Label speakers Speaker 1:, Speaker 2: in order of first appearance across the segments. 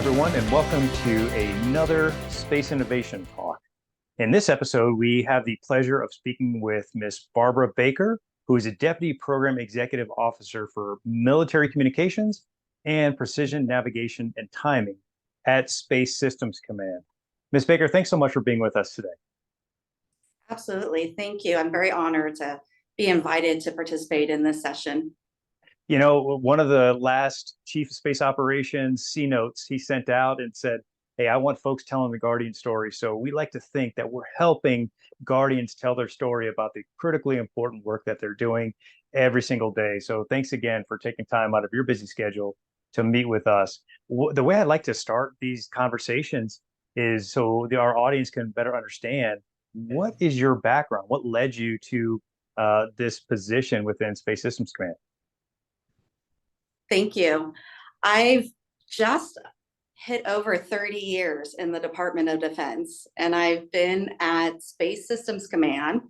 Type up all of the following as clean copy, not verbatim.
Speaker 1: everyone, and welcome to another Space Innovation Talk. In this episode, we have the pleasure of speaking with Ms. Barbara Baker, who is a Deputy Program Executive Officer for Military Communications and Precision Navigation and Timing at Space Systems Command. Ms. Baker, thanks so much for being with us today.
Speaker 2: Absolutely. Thank you. I'm very honored to be invited to participate in this session.
Speaker 1: You know, one of the last Chief of Space Operations C-notes he sent out and said, hey, I want folks telling the Guardian story. So we like to think that we're helping Guardians tell their story about the critically important work that they're doing every single day. So thanks again for taking time out of your busy schedule to meet with us. The way I like to start these conversations is so our audience can better understand what is your background? What led you to this position within Space Systems Command?
Speaker 2: Thank you. I've just hit over 30 years in the Department of Defense, and I've been at Space Systems Command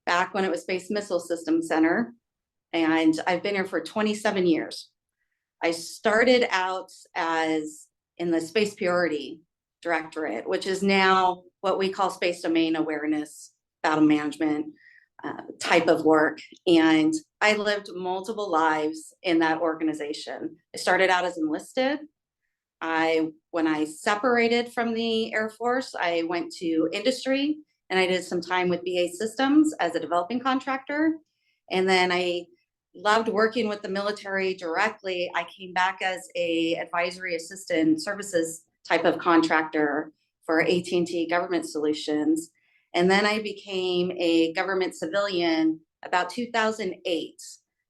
Speaker 2: back when it was Space Missile Systems Center, and I've been here for 27 years. I started out as in the Space Purity Directorate, which is now what we call Space Domain Awareness, Battle Management type of work. And I lived multiple lives in that organization. I started out as enlisted. When I separated from the Air Force, I went to industry and I did some time with BA Systems as a developing contractor. And then I loved working with the military directly. I came back as a advisory assistant services type of contractor for AT&T Government Solutions. And then I became a government civilian about 2008.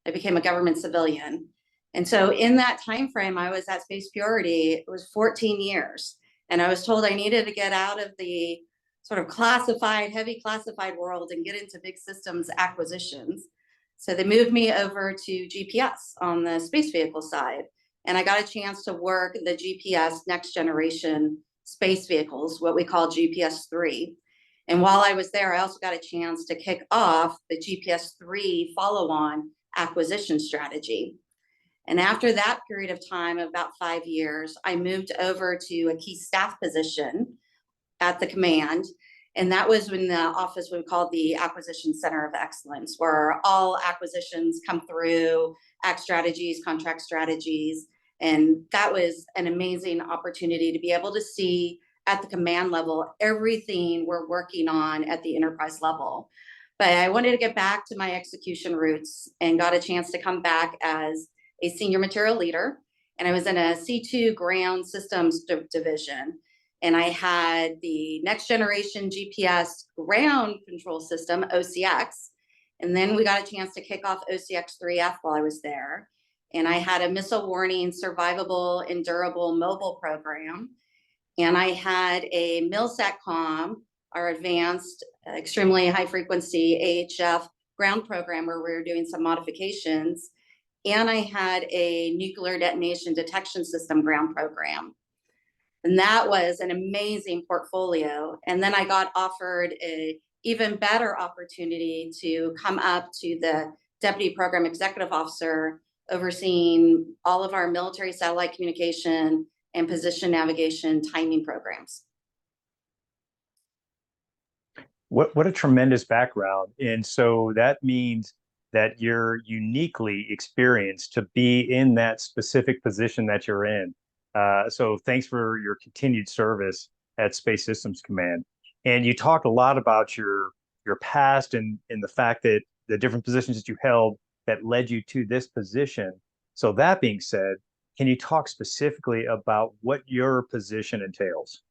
Speaker 2: I became a government civilian. And so in that time frame, I was at Space Purity. It was 14 years. And I was told I needed to get out of the sort of classified, heavy classified world and get into big systems acquisitions. So they moved me over to GPS on the space vehicle side. And I got a chance to work the GPS next generation space vehicles, what we call GPS-3. And while I was there, I also got a chance to kick off the GPS-3 follow-on acquisition strategy. And after that period of time, about 5 years, I moved over to a key staff position at the command. And that was in the office we called the Acquisition Center of Excellence, where all acquisitions come through, act strategies, contract strategies. And that was an amazing opportunity to be able to see at the command level everything we're working on at the enterprise level. But I wanted to get back to my execution roots and got a chance to come back as a Senior Materiel Leader. And I was in a C2 ground systems division. And I had the next generation GPS ground control system, OCX. And then we got a chance to kick off OCX-3F while I was there. And I had a missile warning, survivable, and durable mobile program. And I had a MilSatcom, our advanced, extremely high frequency AHF ground program where we were doing some modifications. And I had a nuclear detonation detection system ground program. And that was an amazing portfolio. And then I got offered an even better opportunity to come up to the Deputy Program Executive Officer, overseeing all of our military satellite communication and position navigation timing programs.
Speaker 1: What a tremendous background. And so that means that you're uniquely experienced to be in that specific position that you're in. So thanks for your continued service at Space Systems Command. And you talked a lot about your past and the fact that the different positions that you held that led you to this position. So that being said, can you talk specifically about what your position entails?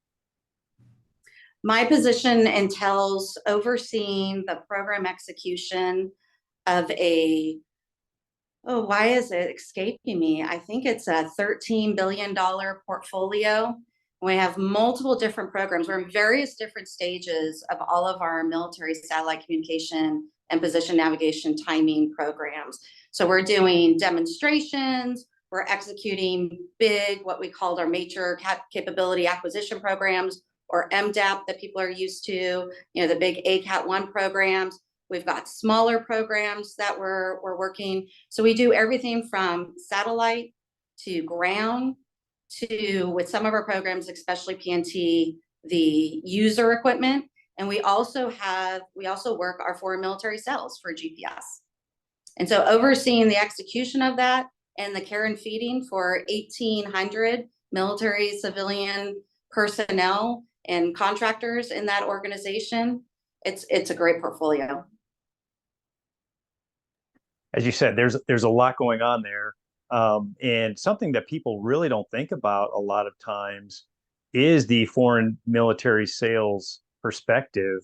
Speaker 2: My position entails overseeing the program execution of why is it escaping me? I think it's a $13 billion portfolio. We have multiple different programs. We're in various different stages of all of our military satellite communication and position navigation timing programs. So we're doing demonstrations, we're executing big, what we called our major capability acquisition programs, or MDAP that people are used to, the big ACAT-1 programs. We've got smaller programs that we're working. So we do everything from satellite to ground to, with some of our programs, especially PNT, the user equipment. And we also work our foreign military sales for GPS. And so overseeing the execution of that and the care and feeding for 1,800 military, civilian personnel and contractors in that organization, it's a great portfolio.
Speaker 1: As you said, there's a lot going on there. And something that people really don't think about a lot of times is the foreign military sales perspective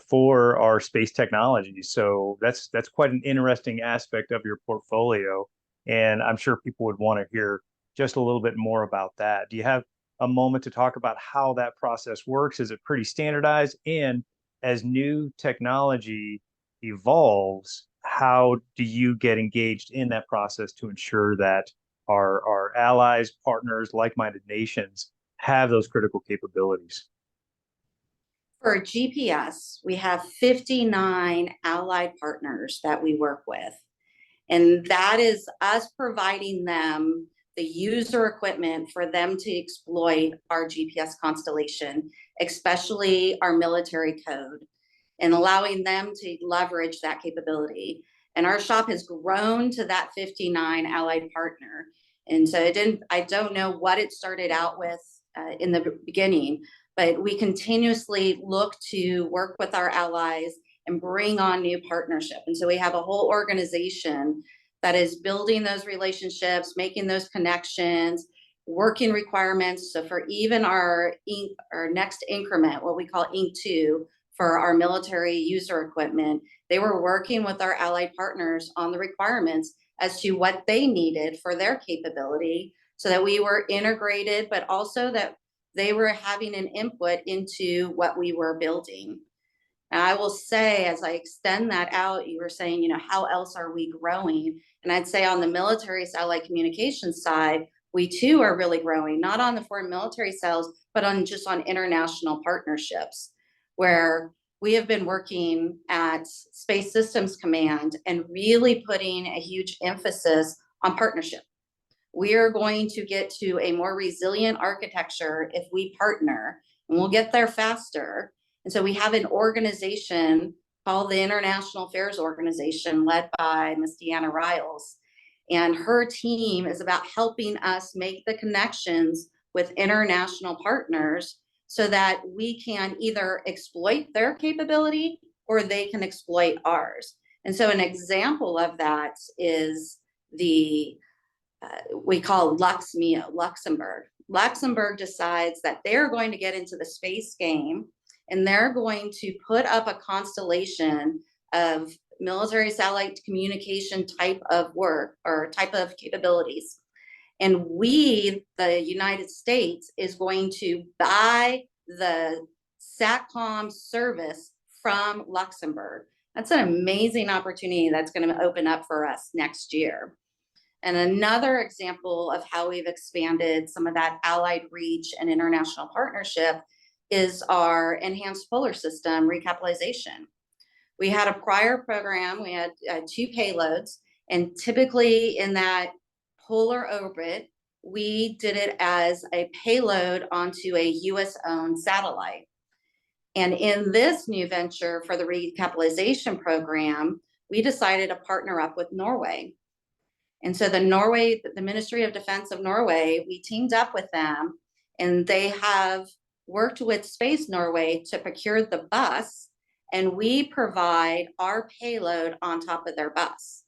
Speaker 1: for our space technology. So that's quite an interesting aspect of your portfolio. And I'm sure people would want to hear just a little bit more about that. Do you have a moment to talk about how that process works? Is it pretty standardized? And as new technology evolves, how do you get engaged in that process to ensure that our allies, partners, like-minded nations have those critical capabilities?
Speaker 2: For GPS, we have 59 allied partners that we work with. And that is us providing them the user equipment for them to exploit our GPS constellation, especially our military code, and allowing them to leverage that capability. And our shop has grown to that 59 allied partner. And so I don't know what it started out with in the beginning, but we continuously look to work with our allies and bring on new partnership. And so we have a whole organization that is building those relationships, making those connections, working requirements. So for even our next increment, what we call Inc. 2, for our military user equipment, they were working with our allied partners on the requirements as to what they needed for their capability, so that we were integrated, but also that they were having an input into what we were building. And I will say, as I extend that out, you were saying, you know, how else are we growing? And I'd say on the military satellite communications side, we too are really growing, not on the foreign military sales, but on international partnerships, where we have been working at Space Systems Command and really putting a huge emphasis on partnership. We are going to get to a more resilient architecture if we partner, and we'll get there faster. And so we have an organization called the International Affairs Organization, led by Ms. Deanna Riles. And her team is about helping us make the connections with international partners so that we can either exploit their capability or they can exploit ours. And so an example of that is the we call LuxMEO, Luxembourg. Luxembourg decides that they're going to get into the space game, and they're going to put up a constellation of military satellite communication type of work or type of capabilities. And we, the United States, is going to buy the SATCOM service from Luxembourg. That's an amazing opportunity that's going to open up for us next year. And another example of how we've expanded some of that allied reach and international partnership is our enhanced polar system recapitalization. We had a prior program, we had 2 payloads, and typically in that polar orbit, we did it as a payload onto a US-owned satellite. And in this new venture for the recapitalization program, we decided to partner up with Norway. And so the Ministry of Defense of Norway, we teamed up with them, and they have worked with Space Norway to procure the bus, and we provide our payload on top of their bus.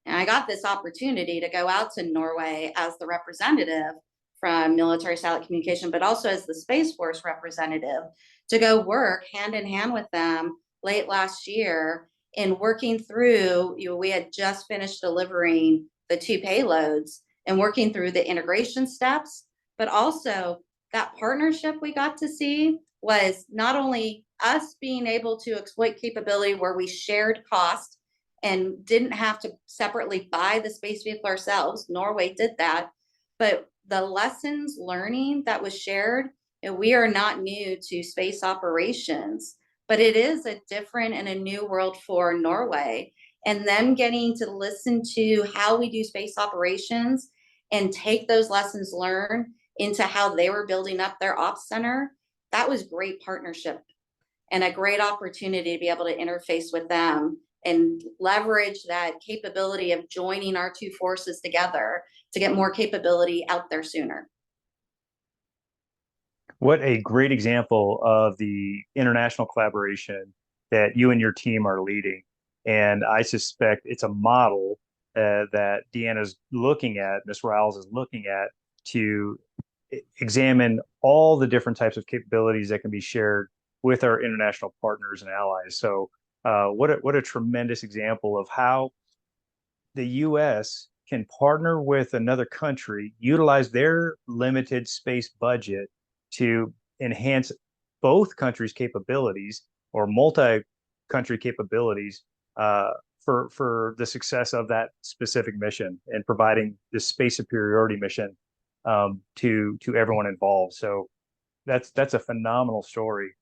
Speaker 2: And I got this opportunity to go out to Norway as the representative from military satellite communication, but also as the Space Force representative, to go work hand in hand with them late last year in working through, we had just finished delivering the 2 payloads and working through the integration steps, but also that partnership we got to see was not only us being able to exploit capability where we shared cost and didn't have to separately buy the space vehicle ourselves. Norway did that, but the lessons learning that was shared, and we are not new to space operations, but it is a different and a new world for Norway. And them getting to listen to how we do space operations and take those lessons learned into how they were building up their ops center, that was great partnership and a great opportunity to be able to interface with them and leverage that capability of joining our two forces together to get more capability out there sooner.
Speaker 1: What a great example of the international collaboration that you and your team are leading. And I suspect it's a model that Deanna's looking at, Ms. Riles is looking at to examine all the different types of capabilities that can be shared with our international partners and allies. So what a tremendous example of how the U.S. can partner with another country, utilize their limited space budget to enhance both countries' capabilities or multi-country capabilities for the success of that specific mission and providing this space superiority mission to everyone involved. So that's a phenomenal story.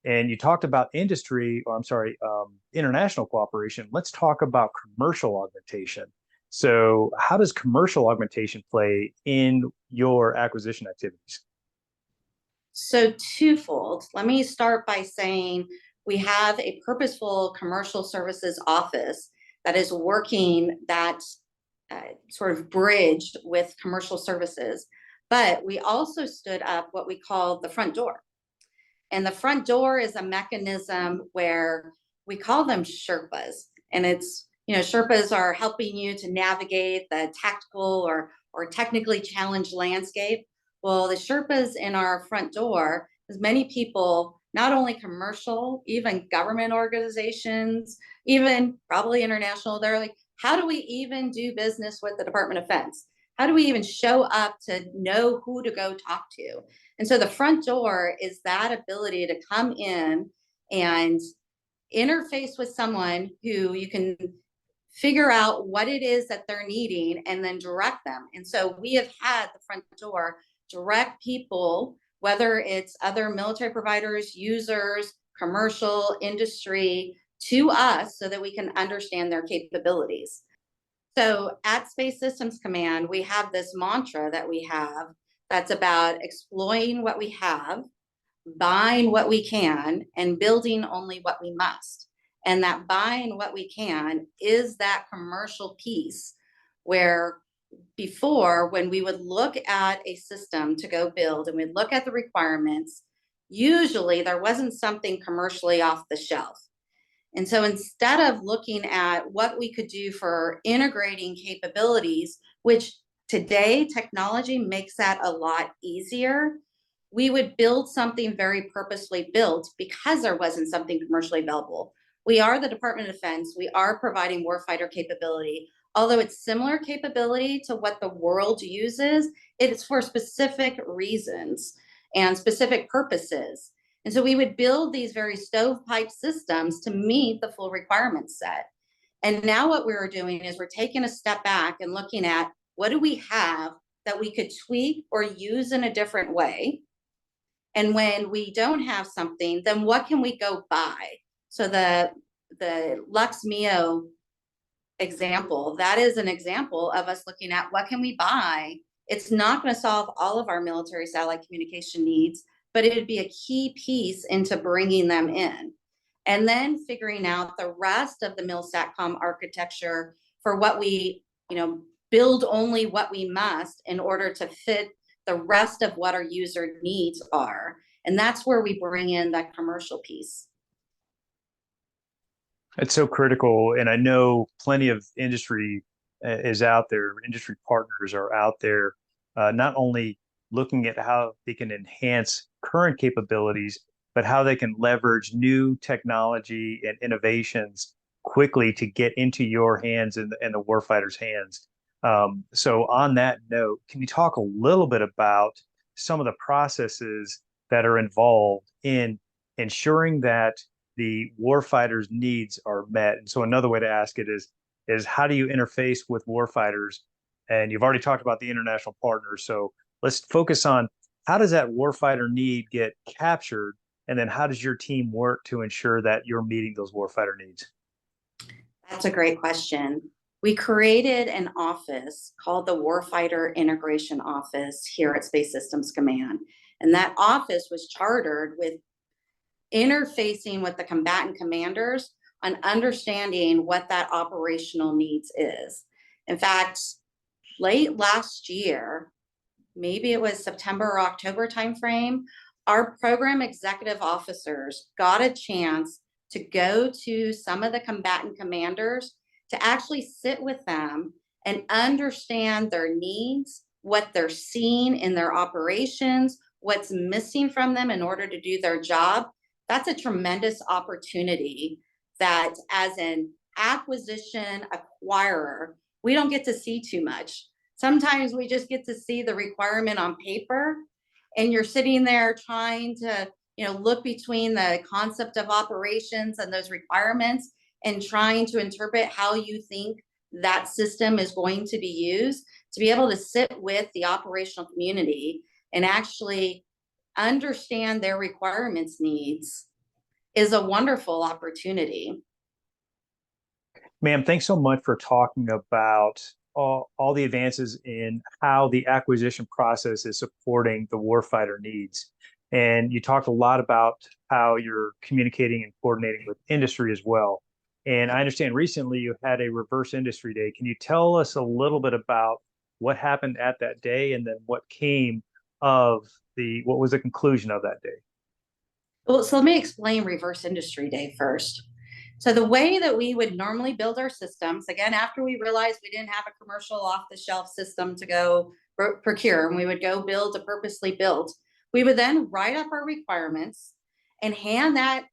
Speaker 1: And you talked about international cooperation. Let's talk about commercial augmentation. So how does commercial augmentation play in your acquisition activities?
Speaker 2: So twofold. Let me start by saying we have a purposeful commercial services office that is working that sort of bridged with commercial services. But we also stood up what we call the front door. And the front door is a mechanism where we call them Sherpas. And it's, Sherpas are helping you to navigate the tactical or technically challenged landscape. Well, the Sherpas in our front door, as many people, not only commercial, even government organizations, even probably international, they're like, how do we even do business with the Department of Defense? How do we even show up to know who to go talk to? And so the front door is that ability to come in and interface with someone who you can figure out what it is that they're needing and then direct them. And so we have had the front door direct people, whether it's other military providers, users, commercial, industry, to us so that we can understand their capabilities. So at Space Systems Command, we have this mantra that we have that's about exploiting what we have, buying what we can, and building only what we must. And that buying what we can is that commercial piece where before, when we would look at a system to go build and we'd look at the requirements, usually there wasn't something commercially off the shelf. And so instead of looking at what we could do for integrating capabilities, which today technology makes that a lot easier, we would build something very purposely built because there wasn't something commercially available. We are the Department of Defense. We are providing warfighter capability. Although it's similar capability to what the world uses, it is for specific reasons and specific purposes. And so we would build these very stovepipe systems to meet the full requirement set. And now what we're doing is we're taking a step back and looking at what do we have that we could tweak or use in a different way. And when we don't have something, then what can we go buy? So the Lux Mio example, that is an example of us looking at what can we buy. It's not going to solve all of our military satellite communication needs, but it would be a key piece into bringing them in. And then figuring out the rest of the MilSatcom architecture for what we, build only what we must in order to fit the rest of what our user needs are. And that's where we bring in that commercial piece.
Speaker 1: It's so critical. And I know plenty of industry is out there, industry partners are out there, not only looking at how they can enhance current capabilities, but how they can leverage new technology and innovations quickly to get into your hands and the warfighter's hands. So on that note, can you talk a little bit about some of the processes that are involved in ensuring that the warfighter's needs are met? And so another way to ask it is how do you interface with warfighters? And you've already talked about the international partners. So let's focus on how does that warfighter need get captured? And then how does your team work to ensure that you're meeting those warfighter needs?
Speaker 2: That's a great question. we created an office called the Warfighter Integration Office here at Space Systems Command. And that office was chartered with interfacing with the combatant commanders on understanding what that operational needs is. In fact, late last year, maybe it was September or October timeframe, our program executive officers got a chance to go to some of the combatant commanders to actually sit with them and understand their needs, what they're seeing in their operations, what's missing from them in order to do their job. That's a tremendous opportunity that as an acquisition acquirer, we don't get to see too much. Sometimes we just get to see the requirement on paper, and you're sitting there trying to, look between the concept of operations and those requirements and trying to interpret how you think that system is going to be used. To be able to sit with the operational community and actually understand their requirements needs is a wonderful opportunity.
Speaker 1: Ma'am, thanks so much for talking about all the advances in how the acquisition process is supporting the warfighter needs. And you talked a lot about how you're communicating and coordinating with industry as well. And I understand recently you had a reverse industry day. Can you tell us a little bit about what happened at that day and then what came of what was the conclusion of that day?
Speaker 2: Well, so let me explain reverse industry day first. So the way that we would normally build our systems, again, after we realized we didn't have a commercial off-the-shelf system to go procure, and we would go build a purposely built, we would then write up our requirements and hand that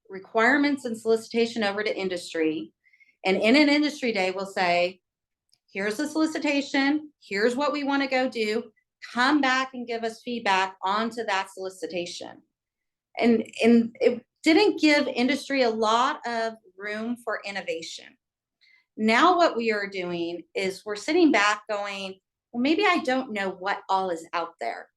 Speaker 2: requirements and solicitation over to industry. And in an industry day, we'll say, here's the solicitation, here's what we want to go do, come back and give us feedback onto that solicitation. And it didn't give industry a lot of room for innovation. Now what we are doing is we're sitting back going, well, maybe I don't know what all is out there.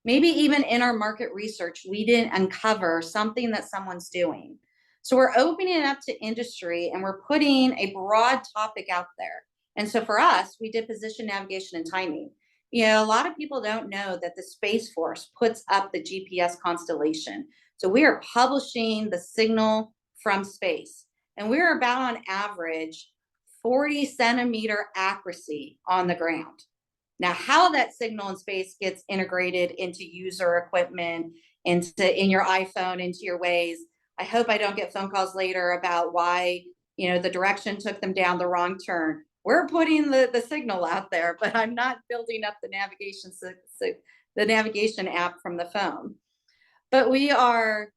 Speaker 2: Maybe even in our market research, we didn't uncover something that someone's doing. So we're opening it up to industry and we're putting a broad topic out there. And so for us, we did position, navigation, and timing. A lot of people don't know that the Space Force puts up the GPS constellation. So we are publishing the signal from space, and we're about on average 40 centimeter accuracy on the ground. Now, how that signal in space gets integrated into user equipment, in your iPhone, into your Waze, I hope I don't get phone calls later about why, the direction took them down the wrong turn. We're putting the signal out there, but I'm not building up the navigation app from the phone. But we are,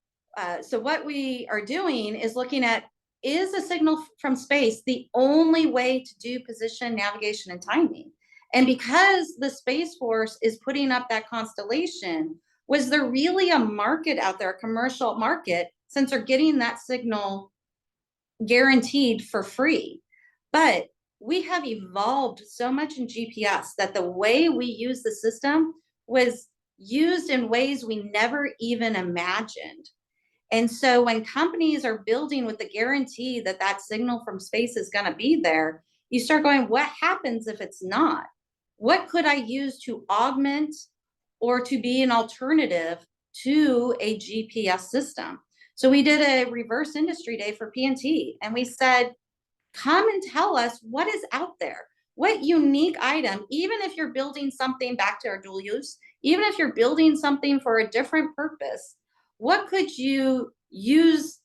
Speaker 2: so what we are doing is looking at, is a signal from space the only way to do position, navigation, and timing? And because the Space Force is putting up that constellation, was there really a market out there, a commercial market, since they're getting that signal guaranteed for free? But we have evolved so much in GPS that the way we use the system was used in ways we never even imagined. And so when companies are building with the guarantee that that signal from space is going to be there, you start going, what happens if it's not? What could I use to augment or to be an alternative to a GPS system? So we did a reverse industry day for PNT, and we said, come and tell us what is out there. What unique item, even if you're building something back to our dual use, even if you're building something for a different purpose, what could you use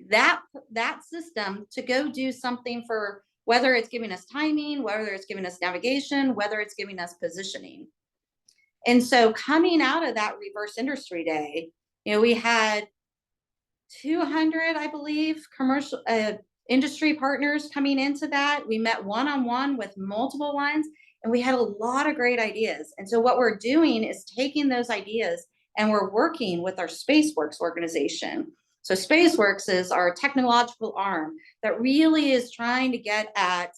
Speaker 2: that system to go do something for, whether it's giving us timing, whether it's giving us navigation, whether it's giving us positioning. And so coming out of that reverse industry day, we had 200, I believe, commercial industry partners coming into that. We met one-on-one with multiple ones, and we had a lot of great ideas. And so what we're doing is taking those ideas and we're working with our SpaceWorks organization. So SpaceWorks is our technological arm that really is trying to get at,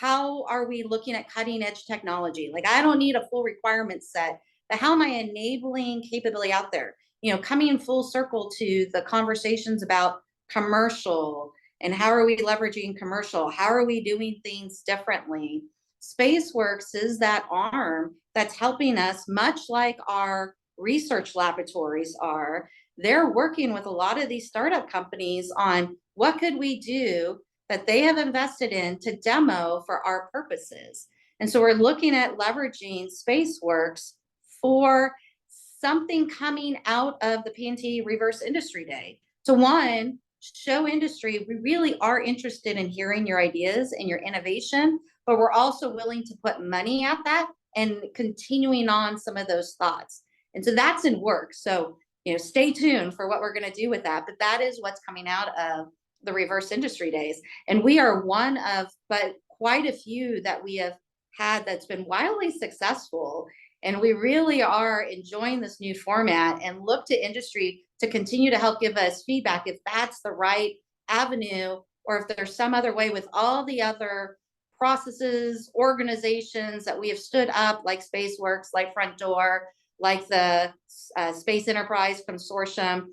Speaker 2: how are we looking at cutting edge technology? Like, I don't need a full requirement set, but how am I enabling capability out there? Coming in full circle to the conversations about commercial And how are we leveraging commercial? How are we doing things differently? SpaceWorks is that arm that's helping us, much like our research laboratories are. They're working with a lot of these startup companies on what could we do that they have invested in to demo for our purposes. And so we're looking at leveraging SpaceWorks for something coming out of the PNT Reverse Industry Day. To one, show industry we really are interested in hearing your ideas and your innovation, but we're also willing to put money at that and continuing on some of those thoughts. And so that's in work. So, stay tuned for what we're going to do with that. But that is what's coming out of the Reverse Industry Days. And we are one of, but quite a few that we have had that's been wildly successful. And we really are enjoying this new format and look to industry to continue to help give us feedback if that's the right avenue, or if there's some other way with all the other processes, organizations that we have stood up, like SpaceWorks, like Front Door, like the Space Enterprise Consortium.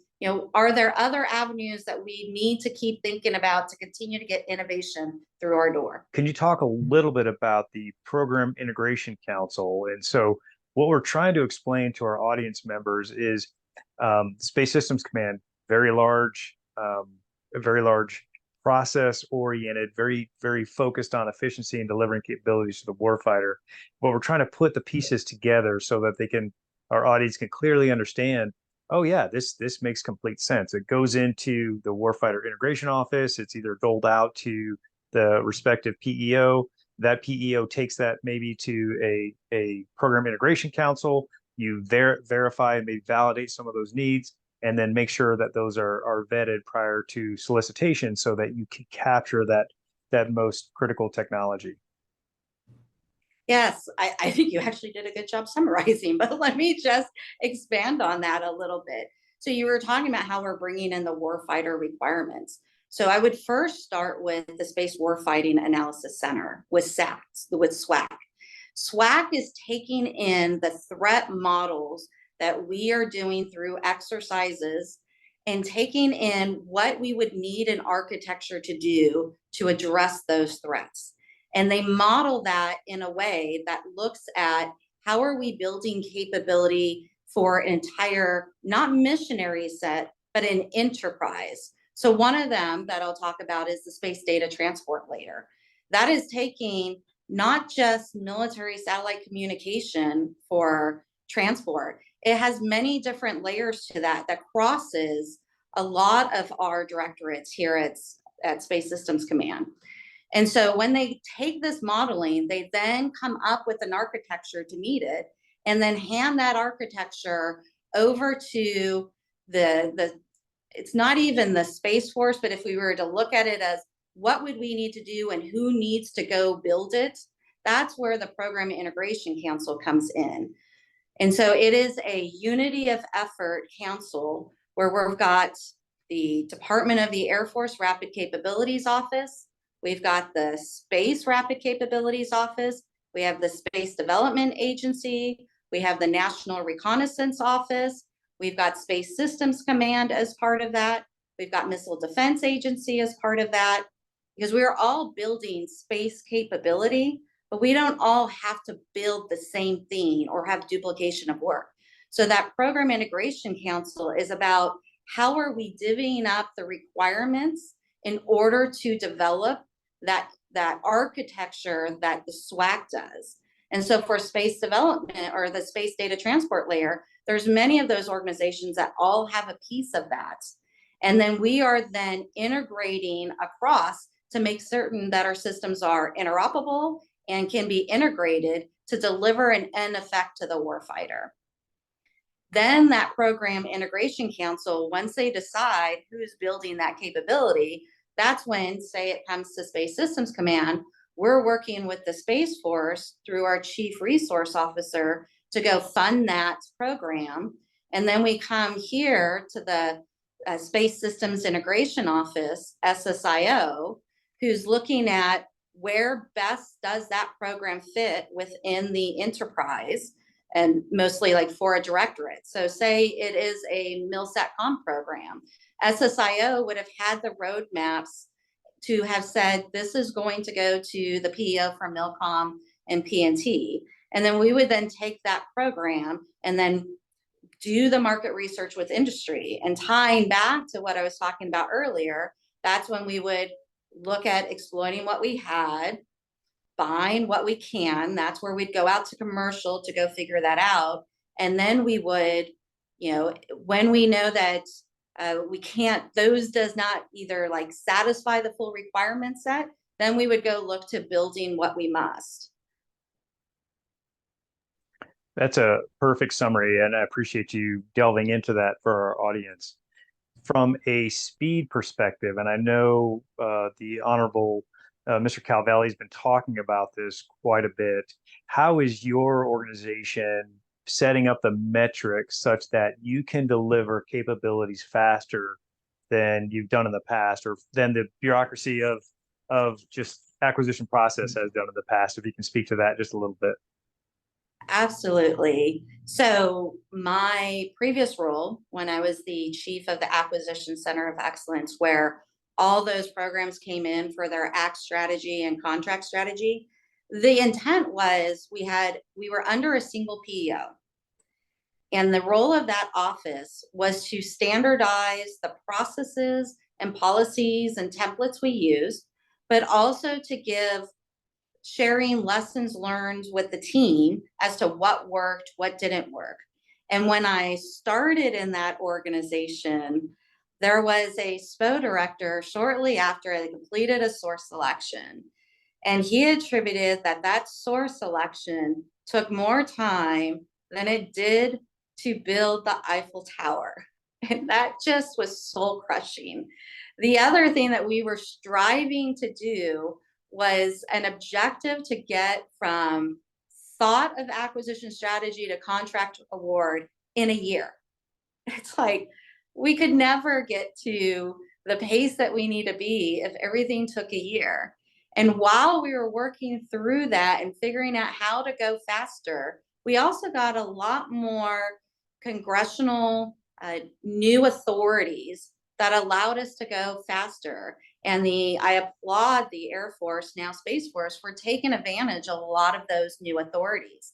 Speaker 2: Are there other avenues that we need to keep thinking about to continue to get innovation through our door?
Speaker 1: Can you talk a little bit about the Program Integration Council? And so what we're trying to explain to our audience members is Space Systems Command, very large process-oriented, very, very focused on efficiency and delivering capabilities to the warfighter. But we're trying to put the pieces together so that our audience can clearly understand, oh yeah, this makes complete sense. It goes into the Warfighter Integration Office. It's either doled out to the respective PEO. That PEO takes that maybe to a Program Integration Council. You verify and maybe validate some of those needs, and then make sure that those are vetted prior to solicitation so that you can capture that most critical technology.
Speaker 2: Yes, I think you actually did a good job summarizing, but let me just expand on that a little bit. So you were talking about how we're bringing in the warfighter requirements. So I would first start with the Space Warfighting Analysis Center with SWAC. SWAC is taking in the threat models that we are doing through exercises and taking in what we would need an architecture to do to address those threats. And they model that in a way that looks at how are we building capability for an entire, not missionary set, but an enterprise. So one of them that I'll talk about is the Space Data Transport Layer. That is taking not just military satellite communication for transport. It has many different layers to that crosses a lot of our directorates here at Space Systems Command. And so when they take this modeling, they then come up with an architecture to meet it, and then hand that architecture over to it's not even the Space Force, but if we were to look at it as what would we need to do and who needs to go build it, that's where the Program Integration Council comes in. And so it is a unity of effort council where we've got the Department of the Air Force Rapid Capabilities Office, we've got the Space Rapid Capabilities Office, we have the Space Development Agency, we have the National Reconnaissance Office, we've got Space Systems Command as part of that, we've got Missile Defense Agency as part of that, because we are all building space capability, but we don't all have to build the same thing or have duplication of work. So that Program Integration Council is about how are we divvying up the requirements in order to develop that architecture that the SWAC does. And so for space development or the Space Data Transport Layer, there's many of those organizations that all have a piece of that. And then we are then integrating across to make certain that our systems are interoperable and can be integrated to deliver an end effect to the warfighter. Then that Program Integration Council, once they decide who's building that capability, that's when, say it comes to Space Systems Command, we're working with the Space Force through our Chief Resource Officer to go fund that program. And then we come here to the Space Systems Integration Office, SSIO, who's looking at where best does that program fit within the enterprise, and mostly like for a directorate. So say it is a MilSatCom program. SSIO would have had the roadmaps to have said, this is going to go to the PEO from MilComm and PNT. And then we would then take that program and then do the market research with industry. And tying back to what I was talking about earlier, that's when we would look at exploiting what we had, buying what we can. That's where we'd go out to commercial to go figure that out. And then we would, when we know that we can't, those does not either like satisfy the full requirement set, then we would go look to building what we must.
Speaker 1: That's a perfect summary, and I appreciate you delving into that for our audience. From a speed perspective, and I know the Honorable Mr. Calvelli has been talking about this quite a bit, how is your organization setting up the metrics such that you can deliver capabilities faster than you've done in the past, or than the bureaucracy of just acquisition process has done in the past? If you can speak to that just a little bit.
Speaker 2: Absolutely. So my previous role, when I was the chief of the Acquisition Center of Excellence, where all those programs came in for their ACT strategy and contract strategy, the intent was we were under a single PEO. And the role of that office was to standardize the processes and policies and templates we use, but also to give sharing lessons learned with the team as to what worked, what didn't work. And when I started in that organization, there was a SPO director shortly after I completed a source selection. And he attributed that source selection took more time than it did to build the Eiffel Tower. And that just was soul crushing. The other thing that we were striving to do was an objective to get from thought of acquisition strategy to contract award in a year. It's like we could never get to the pace that we need to be if everything took a year. And while we were working through that and figuring out how to go faster, we also got a lot more congressional new authorities that allowed us to go faster. And I applaud the Air Force, now Space Force, for taking advantage of a lot of those new authorities.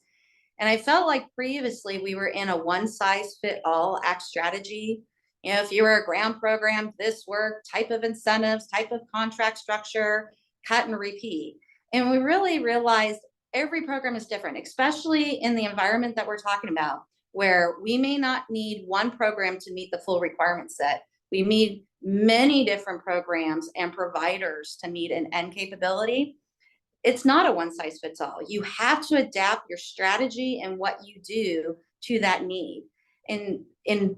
Speaker 2: And I felt like previously we were in a one-size-fit-all ACT strategy. If you were a ground program, this work, type of incentives, type of contract structure, cut and repeat. And we really realized every program is different, especially in the environment that we're talking about, where we may not need one program to meet the full requirement set. We need many different programs and providers to meet an end capability. It's not a one size fits all. You have to adapt your strategy and what you do to that need. And in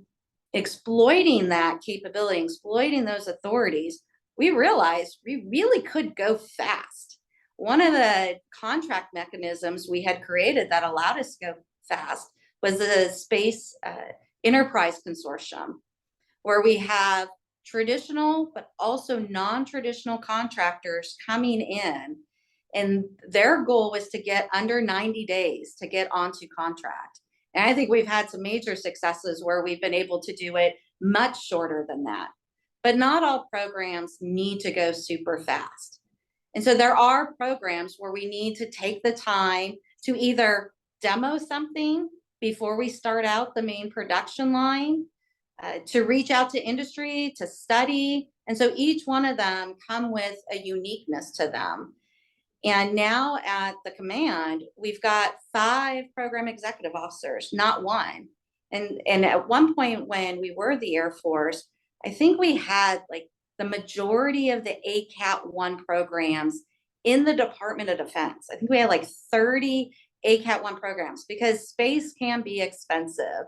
Speaker 2: exploiting that capability, exploiting those authorities, we realized we really could go fast. One of the contract mechanisms we had created that allowed us to go fast was the Space Enterprise Consortium, where we have traditional but also non-traditional contractors coming in, and their goal was to get under 90 days to get onto contract. And I think we've had some major successes where we've been able to do it much shorter than that. But not all programs need to go super fast. And so there are programs where we need to take the time to either demo something before we start out the main production line, to reach out to industry, to study. And so each one of them come with a uniqueness to them. And now at the command, we've got 5 program executive officers, not one. And at one point when we were the Air Force, I think we had like the majority of the ACAT 1 programs in the Department of Defense. I think we had like 30 ACAT 1 programs because space can be expensive.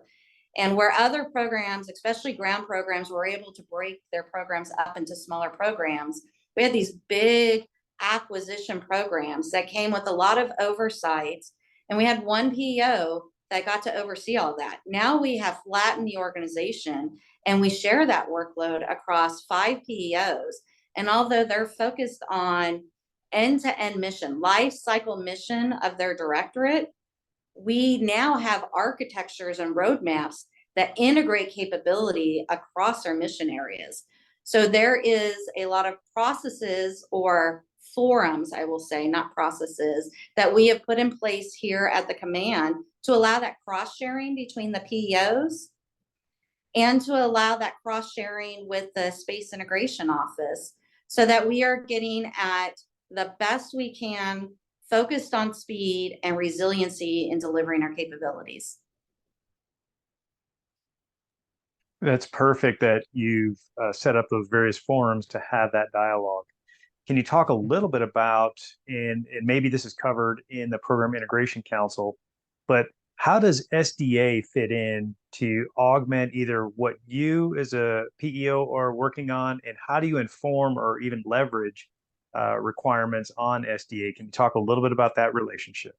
Speaker 2: And where other programs, especially ground programs, were able to break their programs up into smaller programs, we had these big acquisition programs that came with a lot of oversight. And we had one PEO that got to oversee all that. Now we have flattened the organization and we share that workload across 5 PEOs. And although they're focused on end-to-end mission, life cycle mission of their directorate, we now have architectures and roadmaps that integrate capability across our mission areas. So there is a lot of processes or forums, I will say, not processes, that we have put in place here at the command to allow that cross-sharing between the PEOs and to allow that cross-sharing with the Space Integration Office so that we are getting at the best we can, focused on speed and resiliency in delivering our capabilities.
Speaker 1: That's perfect that you've set up those various forums to have that dialogue. Can you talk a little bit about, and maybe this is covered in the Program Integration Council, but how does SDA fit in to augment either what you as a PEO are working on, and how do you inform or even leverage requirements on SDA? Can you talk a little bit about that relationship?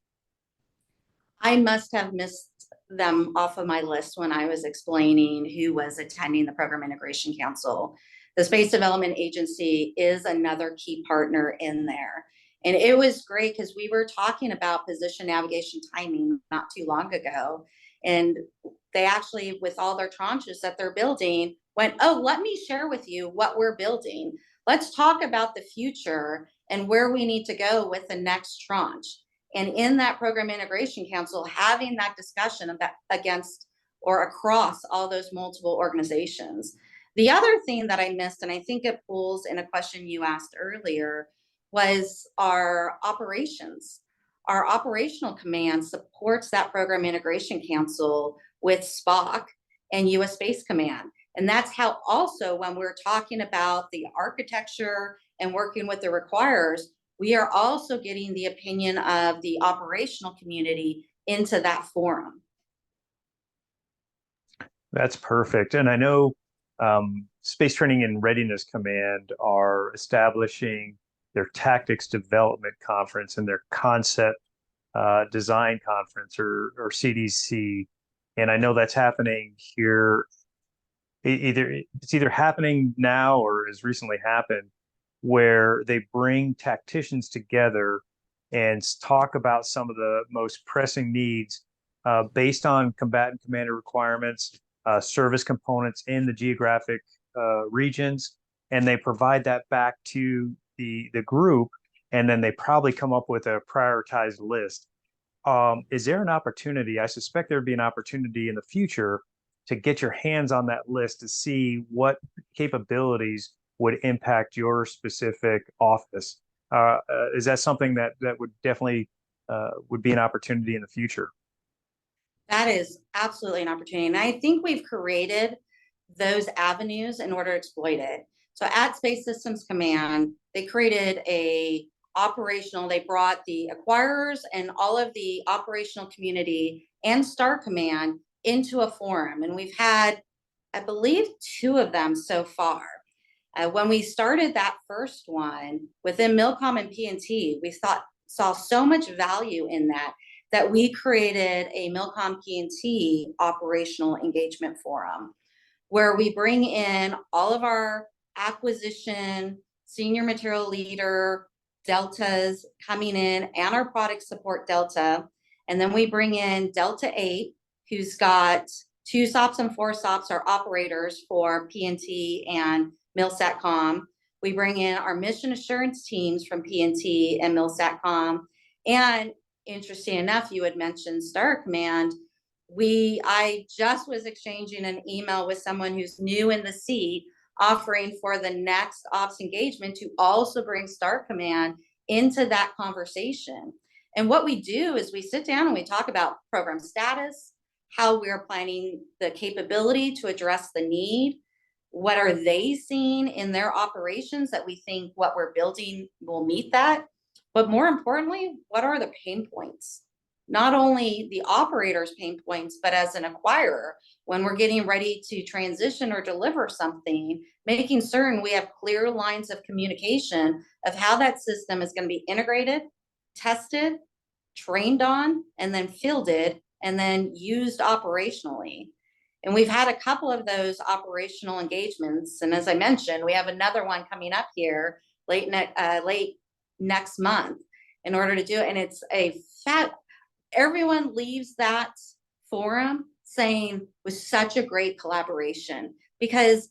Speaker 2: I must have missed them off of my list when I was explaining who was attending the Program Integration Council. The Space Development Agency is another key partner in there. And it was great because we were talking about position navigation timing not too long ago. And they actually, with all their tranches that they're building, went, oh, let me share with you what we're building. Let's talk about the future and where we need to go with the next tranche. And in that Program Integration Council, having that discussion about against or across all those multiple organizations. The other thing that I missed, and I think it pulls in a question you asked earlier, was our operations. Our operational command supports that Program Integration Council with SPOC and US Space Command. And that's how also when we're talking about the architecture and working with the requirers, we are also getting the opinion of the operational community into that forum.
Speaker 1: That's perfect. And I know Space Training and Readiness Command are establishing their Tactics Development Conference and their Concept Design Conference, or CDC. And I know that's happening here. It's either happening now or has recently happened, where they bring tacticians together and talk about some of the most pressing needs based on combatant commander requirements, service components in the geographic regions, and they provide that back to the group, and then they probably come up with a prioritized list. Is there an opportunity? I suspect there'd be an opportunity in the future to get your hands on that list to see what capabilities would impact your specific office. Is that something that would definitely would be an opportunity in the future?
Speaker 2: That is absolutely an opportunity. And I think we've created those avenues in order to exploit it. So at Space Systems Command, they created they brought the acquirers and all of the operational community and Star Command into a forum. And we've had, I believe, 2 of them so far. When we started that first one within MilComm and PNT, we saw so much value in that we created a MilComm PNT operational engagement forum where we bring in all of our acquisition, senior material leader, deltas coming in, and our product support delta. And then we bring in Delta 8, who's got 2 SOPs and 4 SOPs, our operators for PNT and MilSatCom. We bring in our mission assurance teams from PNT and MilSatCom. And interesting enough, you had mentioned Star Command. I just was exchanging an email with someone who's new in the seat, offering for the next ops engagement to also bring Star Command into that conversation. And what we do is we sit down and we talk about program status, how we're planning the capability to address the need, what are they seeing in their operations that we think what we're building will meet that, but more importantly, what are the pain points? Not only the operator's pain points, but as an acquirer, when we're getting ready to transition or deliver something, making certain we have clear lines of communication of how that system is going to be integrated, tested, trained on, and then fielded, and then used operationally. And we've had a couple of those operational engagements. And as I mentioned, we have another one coming up here late next month in order to do it. And it's everyone leaves that forum saying it was such a great collaboration, because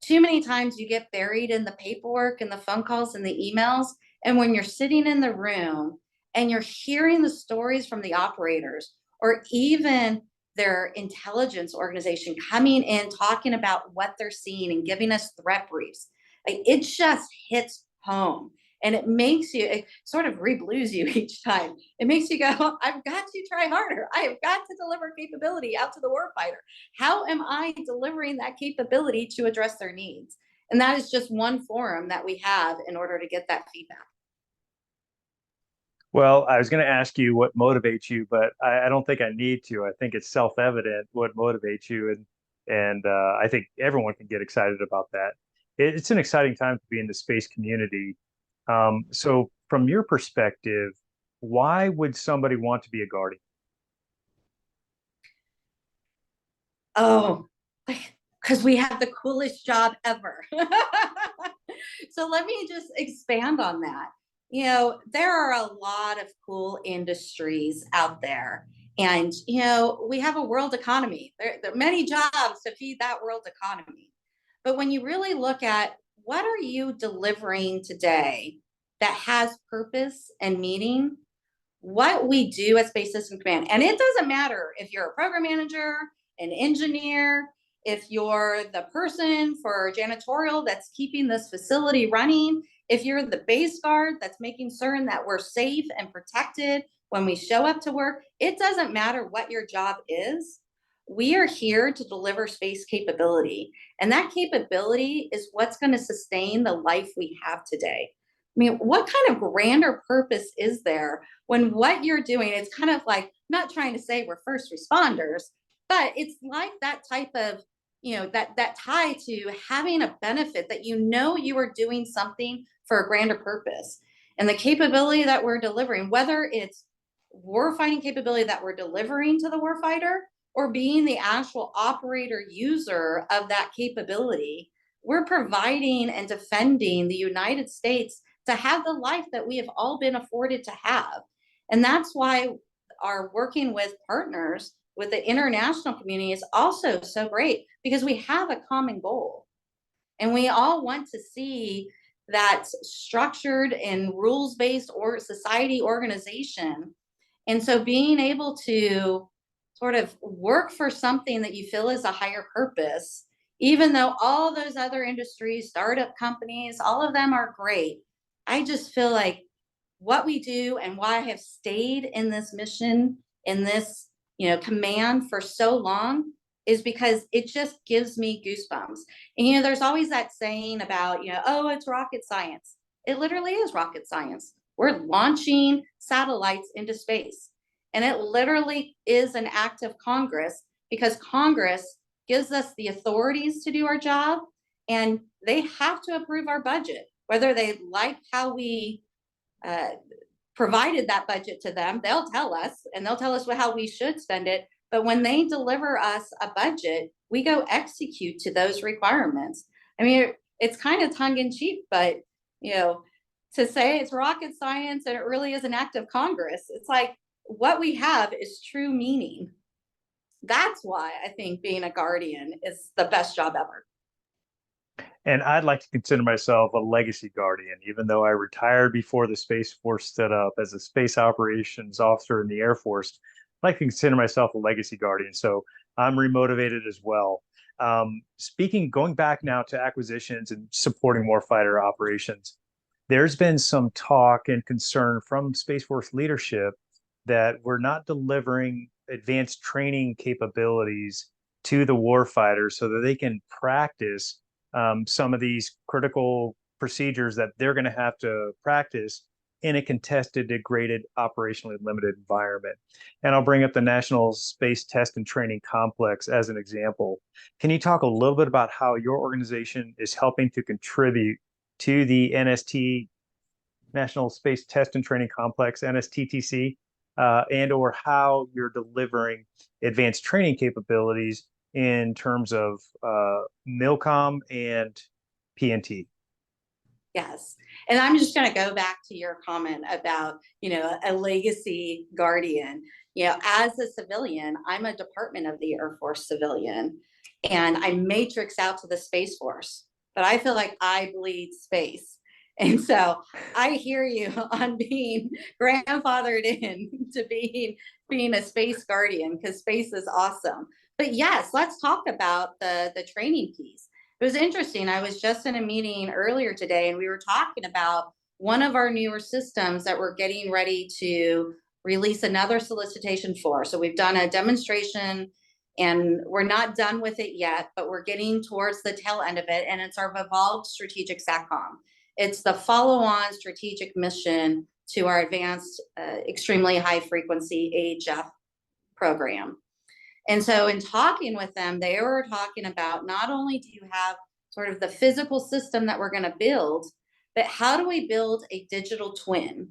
Speaker 2: Too many times you get buried in the paperwork and the phone calls and the emails. And when you're sitting in the room and you're hearing the stories from the operators or even their intelligence organization coming in talking about what they're seeing and giving us threat briefs, like, it just hits home. And it makes you, it sort of re-blues you each time. It makes you go, I've got to try harder. I have got to deliver capability out to the warfighter. How am I delivering that capability to address their needs? And that is just one forum that we have in order to get that feedback.
Speaker 1: Well, I was going to ask you what motivates you, but I don't think I need to. I think it's self-evident what motivates you, and I think everyone can get excited about that. It's an exciting time to be in the space community. So, from your perspective, why would somebody want to be a guardian?
Speaker 2: Oh, because we have the coolest job ever. So let me just expand on that. There are a lot of cool industries out there. And, we have a world economy. There are many jobs to feed that world economy. But when you really look at what are you delivering today that has purpose and meaning, what we do at Space System Command, and it doesn't matter if you're a program manager, an engineer, if you're the person for janitorial that's keeping this facility running, if you're the base guard that's making certain that we're safe and protected when we show up to work, it doesn't matter what your job is. We are here to deliver space capability. And that capability is what's going to sustain the life we have today. I mean, what kind of grander purpose is there when what you're doing, it's kind of like, I'm not trying to say we're first responders, but it's like that type of, that tie to having a benefit that you are doing something for a grander purpose. And the capability that we're delivering, whether it's warfighting capability that we're delivering to the warfighter or being the actual operator user of that capability, we're providing and defending the United States to have the life that we have all been afforded to have. And that's why our working with partners with the international community is also so great, because we have a common goal. And we all want to see that structured and rules-based or society organization. And so being able to sort of work for something that you feel is a higher purpose, even though all those other industries, startup companies, all of them are great, I just feel like what we do and why I have stayed in this mission, in this, command for so long, is because it just gives me goosebumps. And, there's always that saying about, oh, it's rocket science. It literally is rocket science. We're launching satellites into space. And it literally is an act of Congress, because Congress gives us the authorities to do our job, and they have to approve our budget, whether they like how we provided that budget to them. They'll tell us, and they'll tell us how we should spend it. But when they deliver us a budget, we go execute to those requirements. I mean, it's kind of tongue in cheek, but, to say it's rocket science and it really is an act of Congress, it's like what we have is true meaning. That's why I think being a guardian is the best job ever.
Speaker 1: And I'd like to consider myself a legacy guardian, even though I retired before the Space Force stood up as a space operations officer in the Air Force. I'd like to consider myself a legacy guardian. So I'm remotivated as well. Going back now to acquisitions and supporting warfighter operations, there's been some talk and concern from Space Force leadership that we're not delivering advanced training capabilities to the warfighter so that they can practice some of these critical procedures that they're going to have to practice in a contested, degraded, operationally limited environment. And I'll bring up the National Space Test and Training Complex as an example. Can you talk a little bit about how your organization is helping to contribute to the NST, National Space Test and Training Complex, NSTTC, and or how you're delivering advanced training capabilities in terms of MilComm and PNT?
Speaker 2: Yes. And I'm just going to go back to your comment about, a legacy guardian. As a civilian, I'm a Department of the Air Force civilian, and I matrix out to the Space Force. but I feel like I bleed space. And so I hear you on being grandfathered in to being a space guardian, because space is awesome. But yes, let's talk about the training piece. It was interesting. I was just in a meeting earlier today, and we were talking about one of our newer systems that we're getting ready to release another solicitation for. So we've done a demonstration and we're not done with it yet, but we're getting towards the tail end of it. And it's our Evolved Strategic SATCOM. It's the follow-on strategic mission to our advanced, extremely high frequency AHF program. And so in talking with them, they were talking about, not only do you have sort of the physical system that we're going to build, but how do we build a digital twin?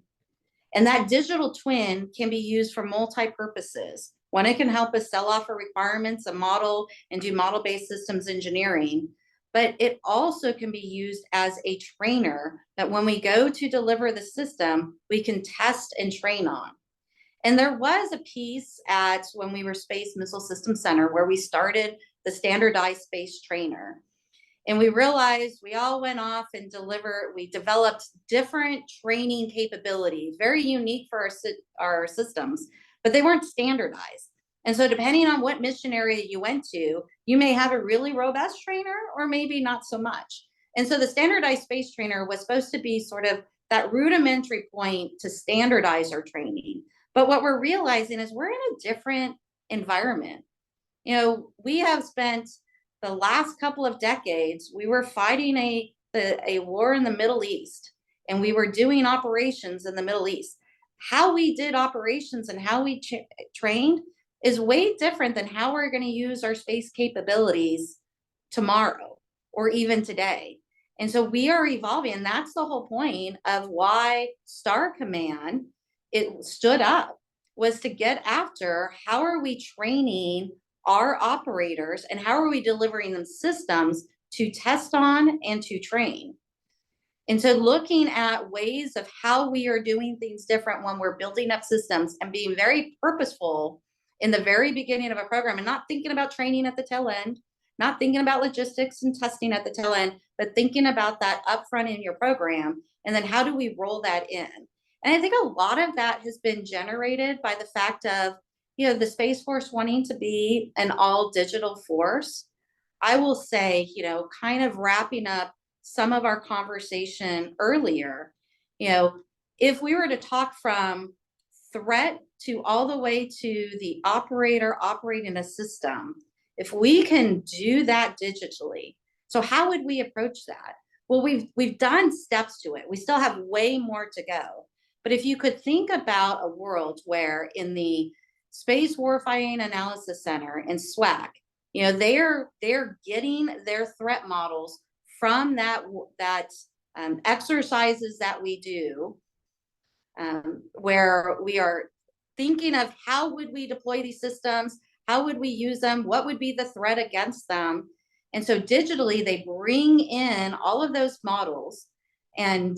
Speaker 2: And that digital twin can be used for multi-purposes. One, it can help us sell off our requirements, a model, and do model-based systems engineering. But it also can be used as a trainer that when we go to deliver the system, we can test and train on. And there was a piece at when we were Space Missile Systems Center where we started the standardized space trainer. And we realized we all went off and we developed different training capabilities, very unique for our systems, but they weren't standardized. And so depending on what mission area you went to, you may have a really robust trainer or maybe not so much. And so the standardized space trainer was supposed to be sort of that rudimentary point to standardize our training. But what we're realizing is we're in a different environment. You know, we have spent the last couple of decades, we were fighting a war in the Middle East, and we were doing operations in the Middle East. How we did operations and how we trained is way different than how we're going to use our space capabilities tomorrow or even today. And so we are evolving, and that's the whole point of why Star Command, it stood up, was to get after how are we training our operators and how are we delivering them systems to test on and to train. And so looking at ways of how we are doing things different when we're building up systems and being very purposeful in the very beginning of a program, and not thinking about training at the tail end, not thinking about logistics and testing at the tail end, but thinking about that upfront in your program. And then how do we roll that in? And I think a lot of that has been generated by the fact of, you know, the Space Force wanting to be an all digital force. I will say, you know, kind of wrapping up some of our conversation earlier, you know, if we were to talk from threat to all the way to the operator operating a system, if we can do that digitally, so how would we approach that? Well, we've done steps to it. We still have way more to go. But if you could think about a world where in the Space Warfighting Analysis Center and SWAC, you know, they're getting their threat models from that exercises that we do, where we are thinking of how would we deploy these systems, how would we use them, what would be the threat against them. And so digitally, they bring in all of those models and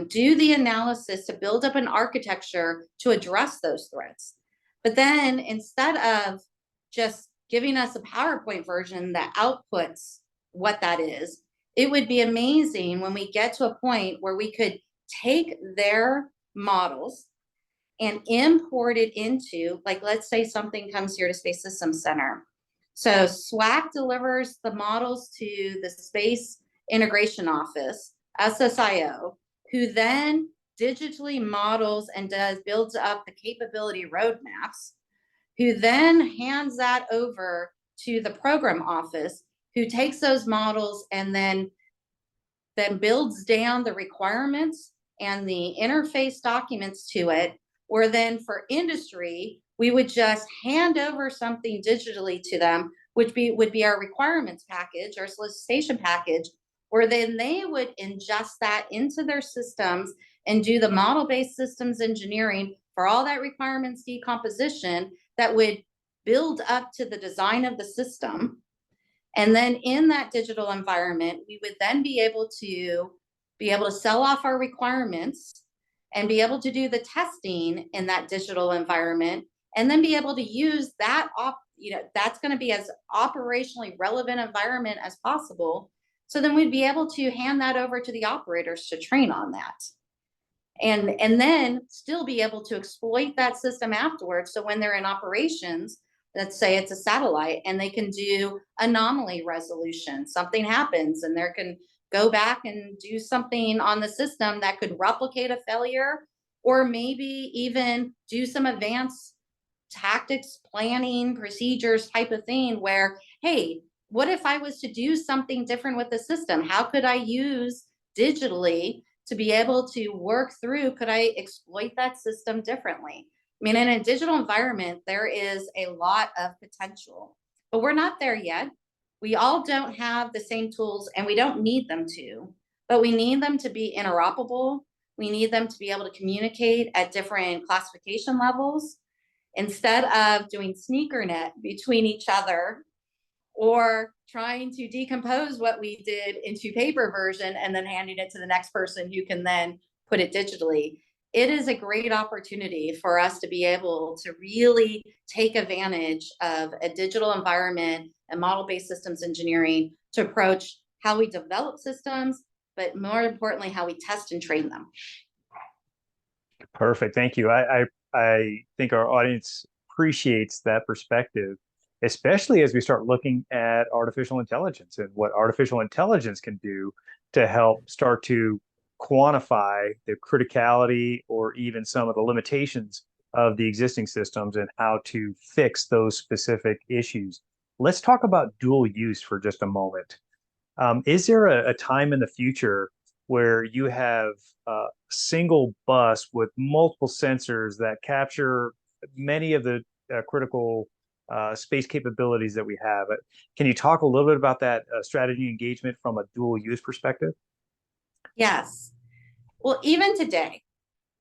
Speaker 2: do the analysis to build up an architecture to address those threats. But then instead of just giving us a PowerPoint version that outputs what that is, it would be amazing when we get to a point where we could take their models and import it into, like, let's say something comes here to Space Systems Center. So SWAC delivers the models to the Space Integration Office, SSIO, who then digitally models and builds up the capability roadmaps, who then hands that over to the program office, who takes those models and then builds down the requirements and the interface documents to it, or then for industry, we would just hand over something digitally to them, which would be our requirements package, our solicitation package, where then they would ingest that into their systems and do the model-based systems engineering for all that requirements decomposition that would build up to the design of the system. And then in that digital environment, we would then be able to sell off our requirements and be able to do the testing in that digital environment, and then be able to use that, that's going to be as operationally relevant environment as possible So then we'd be able to hand that over to the operators to train on that. And then still be able to exploit that system afterwards. So when they're in operations, let's say it's a satellite and they can do anomaly resolution, something happens and they can go back and do something on the system that could replicate a failure, or maybe even do some advanced tactics, planning, procedures type of thing where, hey, what if I was to do something different with the system? How could I use digitally to be able to work through? Could I exploit that system differently? I mean, in a digital environment, there is a lot of potential, but we're not there yet. We all don't have the same tools and we don't need them to, but we need them to be interoperable. We need them to be able to communicate at different classification levels instead of doing sneaker net between each other or trying to decompose what we did into paper version and then handing it to the next person who can then put it digitally. It is a great opportunity for us to be able to really take advantage of a digital environment and model-based systems engineering to approach how we develop systems, but more importantly, how we test and train them.
Speaker 1: Perfect. Thank you. I think our audience appreciates that perspective, especially as we start looking at artificial intelligence and what artificial intelligence can do to help start to quantify the criticality or even some of the limitations of the existing systems and how to fix those specific issues. Let's talk about dual use for just a moment. Is there a time in the future where you have a single bus with multiple sensors that capture many of the critical space capabilities that we have? Can you talk a little bit about that strategy engagement from a dual use perspective?
Speaker 2: Yes. Well, even today,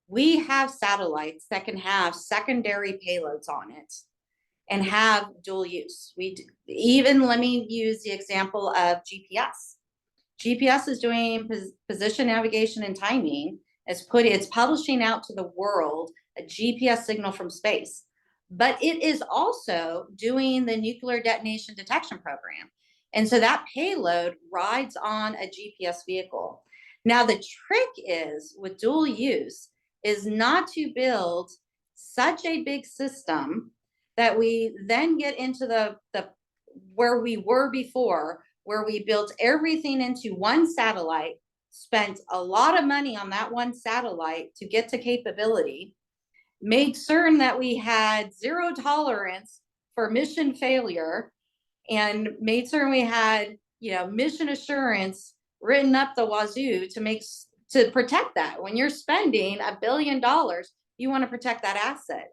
Speaker 2: we have satellites that can have secondary payloads on it and have dual use. Even let me use the example of GPS. GPS is doing position navigation and timing. It's publishing out to the world a GPS signal from space, but it is also doing the nuclear detonation detection program. And so that payload rides on a GPS vehicle. Now, the trick is with dual use is not to build such a big system that we then get into the where we were before, where we built everything into one satellite, spent a lot of money on that one satellite to get to capability, made certain that we had zero tolerance for mission failure, and made certain we had, mission assurance written up the wazoo to protect that. When you're spending $1 billion, you want to protect that asset.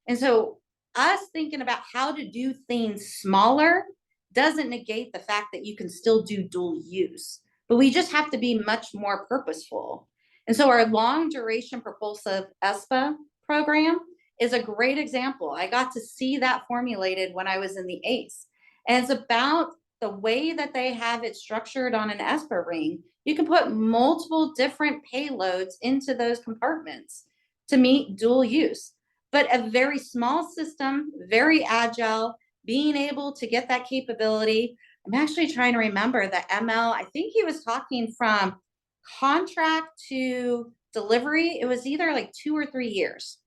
Speaker 2: And so us thinking about how to do things smaller doesn't negate the fact that you can still do dual use, but we just have to be much more purposeful. And so our long duration propulsive ESPA program is a great example. I got to see that formulated when I was in the ACE. And it's about the way that they have it structured on an ESPA ring. You can put multiple different payloads into those compartments to meet dual use, but a very small system, very agile, being able to get that capability. I'm actually trying to remember the ML. I think he was talking from contract to delivery. It was either like 2 or 3 years.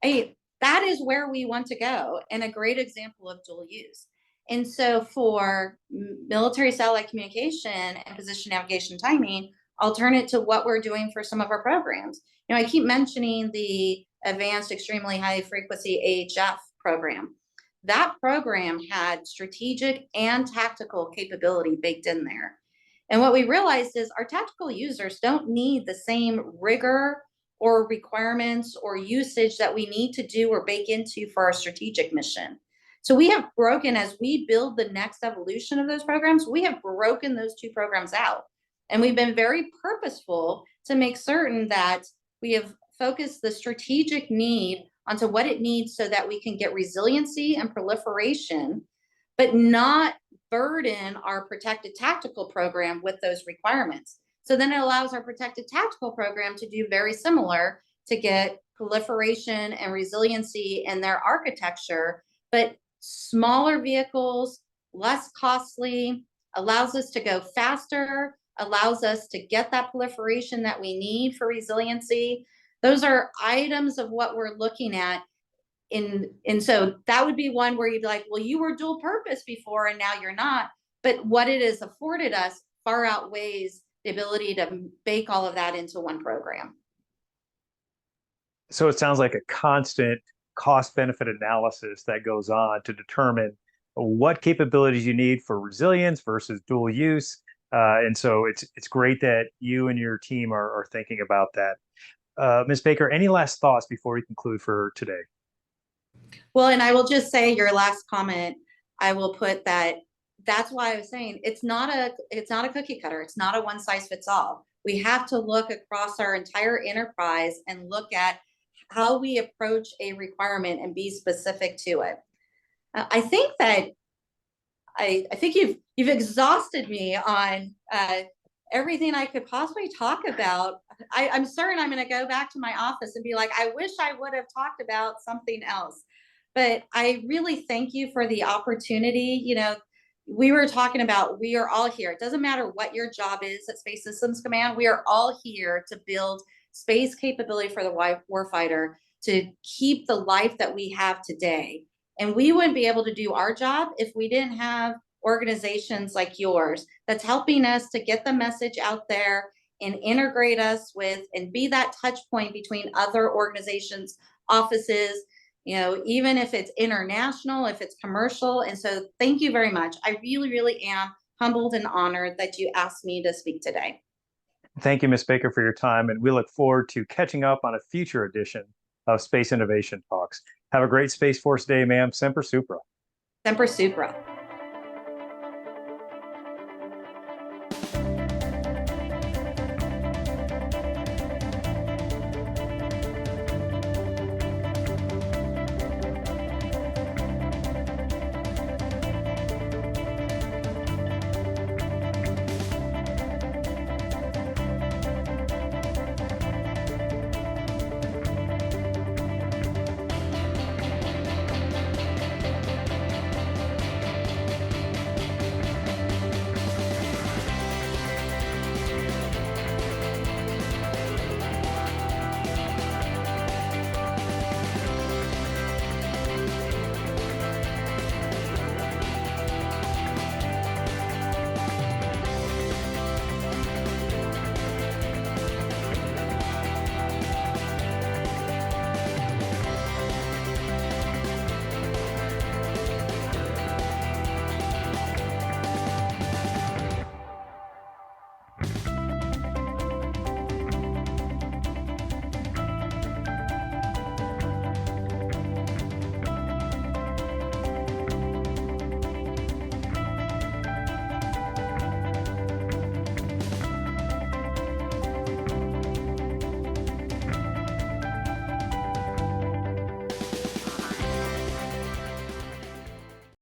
Speaker 2: That is where we want to go, and a great example of dual use. And so for military satellite communication and position navigation timing, I'll turn it to what we're doing for some of our programs. I keep mentioning the Advanced Extremely High Frequency AHF program. That program had strategic and tactical capability baked in there. And what we realized is our tactical users don't need the same rigor or requirements or usage that we need to do or bake into for our strategic mission. So we have broken, as we build the next evolution of those programs, we have broken those two programs out. And we've been very purposeful to make certain that we have focused the strategic need onto what it needs so that we can get resiliency and proliferation, but not burden our protected tactical program with those requirements. So then it allows our protected tactical program to do very similar to get proliferation and resiliency in their architecture, but smaller vehicles, less costly, allows us to go faster, allows us to get that proliferation that we need for resiliency. Those are items of what we're looking at. And so that would be one where you'd be like, well, you were dual purpose before and now you're not. But what it has afforded us far outweighs the ability to bake all of that into one program.
Speaker 1: So it sounds like a constant cost benefit analysis that goes on to determine what capabilities you need for resilience versus dual use. And so it's great that you and your team are thinking about that. Ms. Baker, any last thoughts before we conclude for today?
Speaker 2: Well, and I will just say your last comment, I will put that that's why I was saying it's not a cookie cutter. It's not a one size fits all. We have to look across our entire enterprise and look at how we approach a requirement and be specific to it. I think that I think you've exhausted me on everything I could possibly talk about. I'm certain I'm going to go back to my office and be like, I wish I would have talked about something else. But I really thank you for the opportunity. You know, we were talking about we are all here. It doesn't matter what your job is at Space Systems Command. We are all here to build space capability for the warfighter to keep the life that we have today. And we wouldn't be able to do our job if we didn't have organizations like yours that's helping us to get the message out there and integrate us with and be that touch point between other organizations, offices, you know, even if it's international, if it's commercial. And so thank you very much. I really, really am humbled and honored that you asked me to speak today.
Speaker 1: Thank you, Ms. Baker, for your time, and we look forward to catching up on a future edition of Space Innovation Talks. Have a great Space Force Day, ma'am. Semper Supra.
Speaker 2: Semper Supra.